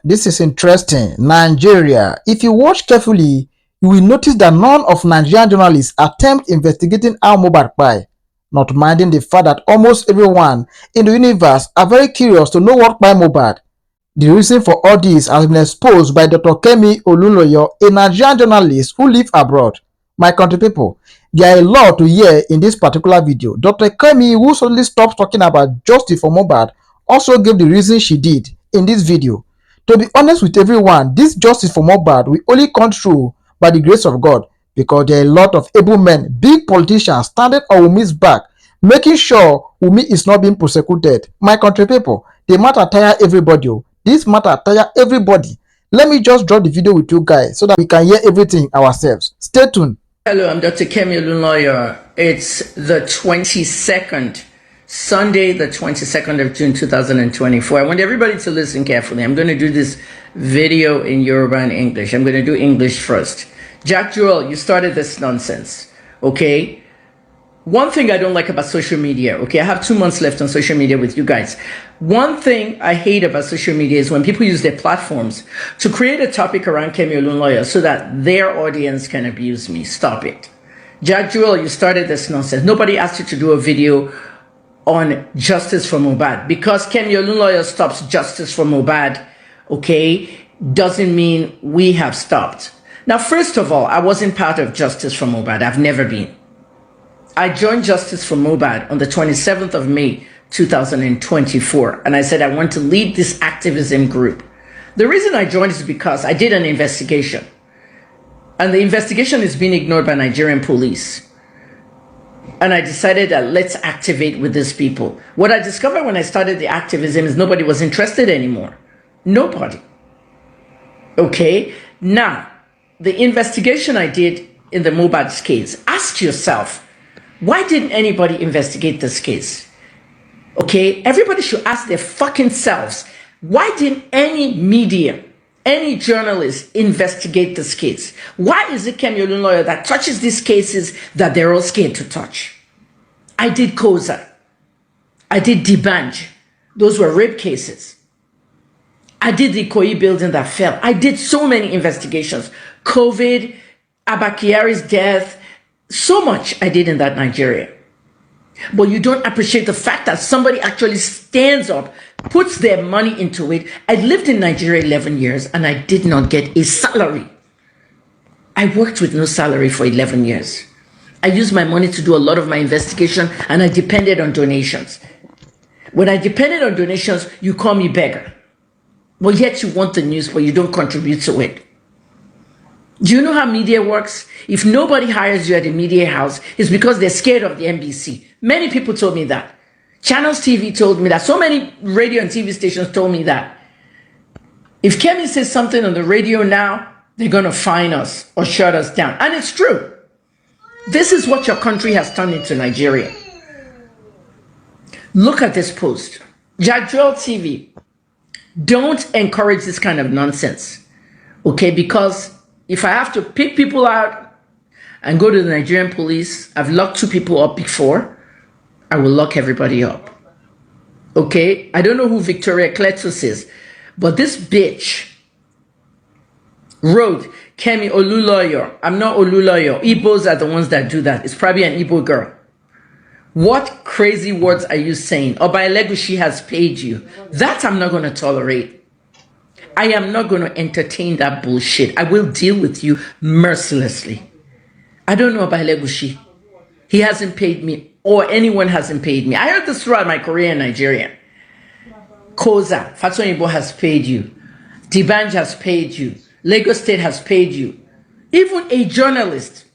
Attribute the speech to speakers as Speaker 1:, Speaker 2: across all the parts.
Speaker 1: This is interesting. Nigeria. If you watch carefully, you will notice that none of Nigerian journalists attempt investigating how Mohbad kpai, not minding the fact that almost everyone in the universe are very curious to know what kpai Mohbad. The reason for all this has been exposed by Dr.Kemi Olunloyo, a Nigerian journalist who lives abroad. My country people, there are a lot to hear in this particular video. Dr. Kemi, who suddenly stopped talking about justice for Mohbad, also gave the reason she did in this video. To be honest with everyone, this justice for Mohbad will only come true by the grace of God, because there are a lot of able men, big politicians standing on Wumi's back, making sure Wumi is not being prosecuted. My country people, the matter tire everybody. This matter tire everybody. Let me just drop the video with you guys so that we can hear everything ourselves. Stay tuned.
Speaker 2: Hello, I'm Dr. Kemi Olunloyo. It's the 22nd, Sunday, the 22nd of June, 2024. I want everybody to listen carefully. I'm going to do this video in Yoruba and English. I'm going to do English first. Jack Jewel, you started this nonsense, okay? One thing I don't like about social media, okay? I have 2 months left on social media with you guys. One thing I hate about social media is when people use their platforms to create a topic around Kemi Olunloyo so that their audience can abuse me. Stop it. Jack Jewel, you started this nonsense. Nobody asked you to do a video on justice for Mohbad. Because Kemi Olunloyo stops justice for Mohbad, okay, doesn't mean we have stopped. Now, first of all, I wasn't part of justice for Mohbad. I've never been. I joined Justice for Mohbad on the 27th of May, 2024. And I said I want to lead this activism group. The reason I joined is because I did an investigation. And the investigation is being ignored by Nigerian police. And I decided that let's activate with these people. What I discovered when I started the activism is nobody was interested anymore. Nobody. Okay? Now, the investigation I did in the Mohbad's case, ask yourself, why didn't anybody investigate this case? Okay, everybody should ask their fucking selves, why didn't any media, any journalist investigate this case? Why is it Kemi Olunloyo that touches these cases that they're all scared to touch? I did Koza. I did Dibanj. Those were rape cases. I did the Ikoyi building that fell. I did so many investigations. COVID, Abakiari's death, so much I did in that Nigeria. But you don't appreciate the fact that somebody actually stands up, puts their money into it. I lived in Nigeria 11 years and I did not get a salary. I worked with no salary for 11 years. I used my money to do a lot of my investigation and I depended on donations. When I depended on donations, you call me beggar. But yet you want the news, but you don't contribute to it. Do you know how media works? If nobody hires you at a media house, it's because they're scared of the NBC. Many people told me that. Channels TV told me that. So many radio and TV stations told me that. If Kemi says something on the radio now, they're going to fine us or shut us down. And it's true. This is what your country has turned into, Nigeria. Look at this post. Jack Jewel TV, don't encourage this kind of nonsense. Okay, because if I have to pick people out and go to the Nigerian police, I've locked 2 people up before, I will lock everybody up. Okay? I don't know who Victoria Kletus is, but this bitch wrote, Kemi Olunloyo. I'm not Olunloyo. Igbos are the ones that do that. It's probably an Igbo girl. What crazy words are you saying? Oba Elegushi has paid you. That I'm not going to tolerate. I am not going to entertain that bullshit. I will deal with you mercilessly. I don't know about Elegushi. He hasn't paid me, or anyone hasn't paid me. I heard this throughout my career in Nigeria. Koza, Fatsonibo has paid you. Dibanj has paid you. Lagos State has paid you. Even a journalist,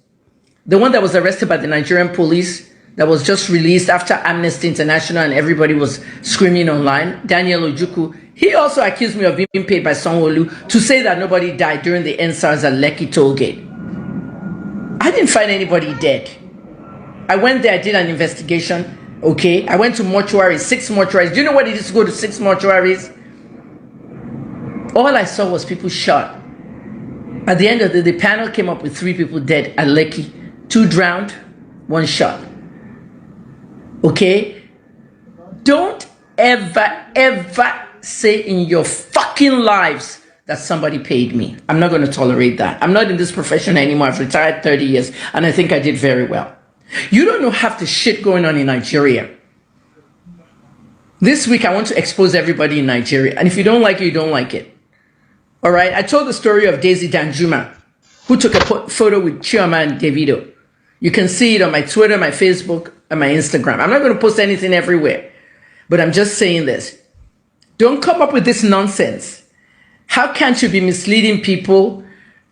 Speaker 2: the one that was arrested by the Nigerian police, that was just released after Amnesty International and everybody was screaming online, Daniel Ojukwu, he also accused me of being paid by Sanwo-Olu to say that nobody died during the NSARS at Lekki tollgate. I didn't find anybody dead. I went there, I did an investigation, okay? I went to mortuaries, 6 mortuaries. Do you know what it is to go to 6 mortuaries? All I saw was people shot. At the end of the panel came up with 3 people dead at Lekki, 2 drowned, 1 shot. Okay? Don't ever, ever, say in your fucking lives that somebody paid me. I'm not going to tolerate that. I'm not in this profession anymore. I've retired 30 years and I think I did very well. You don't know half the shit going on in Nigeria. This week, I want to expose everybody in Nigeria. And if you don't like it, you don't like it. All right? I told the story of Daisy Danjuma, who took a photo with Chioma and Davido. You can see it on my Twitter, my Facebook, and my Instagram. I'm not going to post anything everywhere. But I'm just saying this. Don't come up with this nonsense. How can't you be misleading people?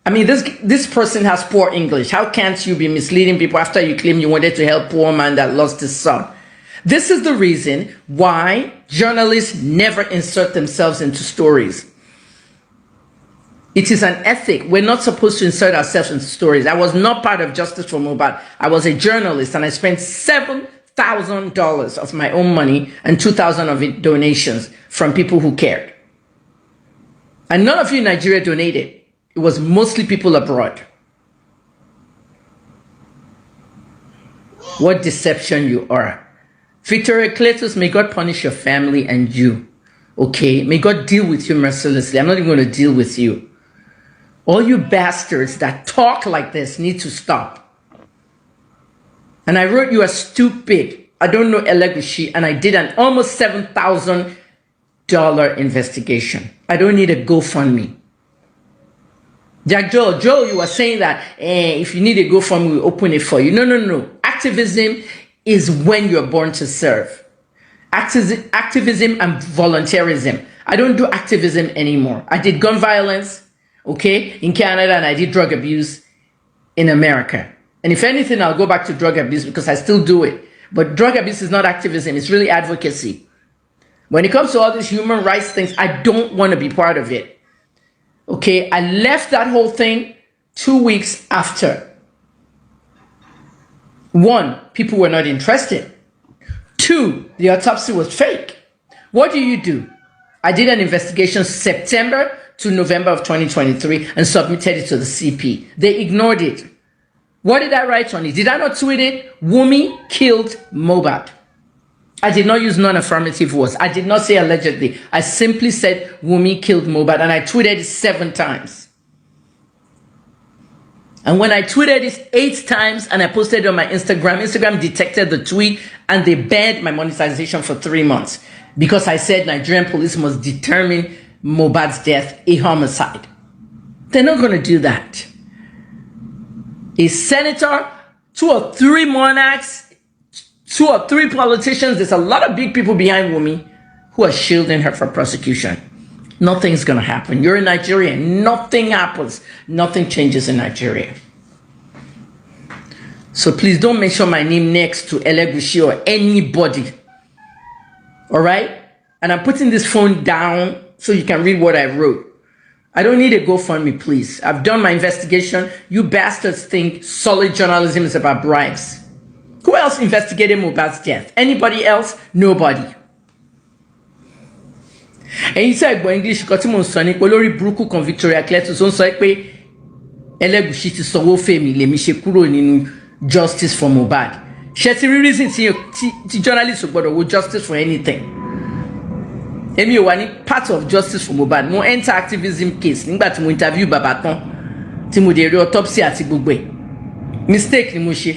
Speaker 2: I mean, this person has poor English. How can't you be misleading people after you claim you wanted to help poor man that lost his son? This is the reason why journalists never insert themselves into stories. It is an ethic. We're not supposed to insert ourselves into stories. I was not part of Justice for Mohbad. I was a journalist and I spent $7,000 of my own money and $2,000 of it donations from people who cared. And none of you in Nigeria donated. It was mostly people abroad. What deception you are. Victoria Cletus, may God punish your family and you. Okay? May God deal with you mercilessly. I'm not even going to deal with you. All you bastards that talk like this need to stop. And I wrote you a stupid, I don't know Elegushi, and I did an almost $7,000 investigation. I don't need a GoFundMe. Jack Joe, you were saying that if you need a GoFundMe, we'll open it for you. No. Activism is when you're born to serve. Activism and volunteerism. I don't do activism anymore. I did gun violence, okay, in Canada, and I did drug abuse in America. And if anything, I'll go back to drug abuse because I still do it. But drug abuse is not activism. It's really advocacy. When it comes to all these human rights things, I don't want to be part of it. Okay, I left that whole thing 2 weeks after. 1, people were not interested. 2, the autopsy was fake. What do? I did an investigation September to November of 2023 and submitted it to the CP. They ignored it. What did I write on it? Did I not tweet it? Wunmi killed Mohbad. I did not use non-affirmative words. I did not say allegedly. I simply said Wunmi killed Mohbad, and I tweeted it 7 times. And when I tweeted it 8 times and I posted it on my Instagram detected the tweet and they banned my monetization for 3 months because I said Nigerian police must determine Mohbad's death a homicide. They're not going to do that. A senator, 2 or 3 monarchs, 2 or 3 politicians, there's a lot of big people behind Wunmi who are shielding her for prosecution. Nothing's going to happen. You're in Nigeria. Nothing happens. Nothing changes in Nigeria. So please don't mention my name next to Elegushi or anybody. All right? And I'm putting this phone down so you can read what I wrote. I don't need a GoFundMe, please. I've done my investigation. You bastards think solid journalism is about bribes. Who else investigated Mohbad's death? Anybody else? Nobody. And you said English got him on Sunny, Olori Bruku con Victoria Cletus on Saipe Elegushi ti sanwó fèmí lèmi ṣe kúrò nínú justice for Mohbad. Ṣé ti rí reason tí journalists gbọ́dọ̀ wo justice for anything. Èmi ò wà ní part of justice for Mohbad. Mo enter activism case nígbà tí mo interview bàbá tán tí mo dé rí autopsy àti gbogbo ẹ̀. Mistake ni mo ṣe.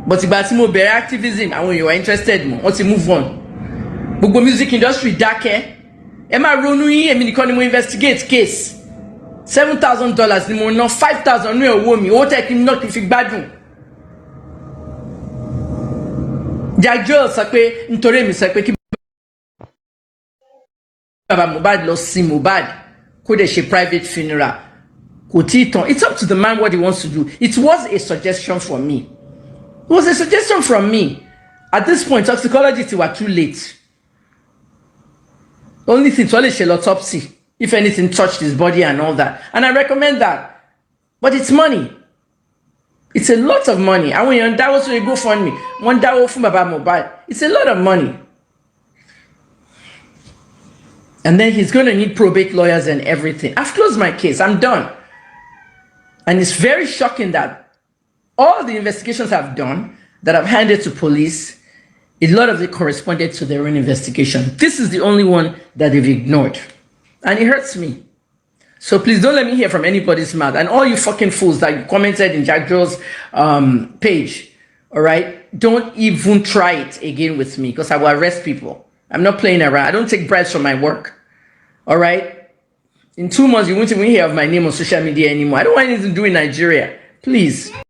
Speaker 2: But ìgbà tí mo bẹ̀rẹ̀ activism, àwọn èèyàn were interested mo, wọ́n ti move on. Gbogbo music industry dákẹ́. Ẹ máa ronú yín, èmi nìkan ni mo investigate case. $7,000 ni mo ná, 5,000 ní owó mi, owó tẹ́ kí n ná kí n fi gbádùn. Jajo sọ pé nítorí èmi sọ pé kí bàbá Mohbad lọ sí Mohbad kó dẹ̀ ṣe private funeral. Kò tí ì tán. It's up to the man what he wants to do. It was a suggestion from me. It was a suggestion from me. At this point, toxicologists were too late. Only thing to shell autopsy, if anything touched his body and all that. And I recommend that. But it's money. It's a lot of money. And when you're on that was where you go fund me. One dawo from Baba Mobile. It's a lot of money. And then he's going to need probate lawyers and everything. I've closed my case. I'm done. And it's very shocking that all the investigations I've done, that I've handed to police, A lot of it corresponded to their own investigation. This is the only one that they've ignored. And it hurts me. So please don't let me hear from anybody's mouth. And all you fucking fools that commented in Jack Joe's page, all right? Don't even try it again with me because I will arrest people. I'm not playing around. I don't take bribes for my work. All right? In 2 months, you won't even hear of my name on social media anymore. I don't want anything to do in Nigeria. Please.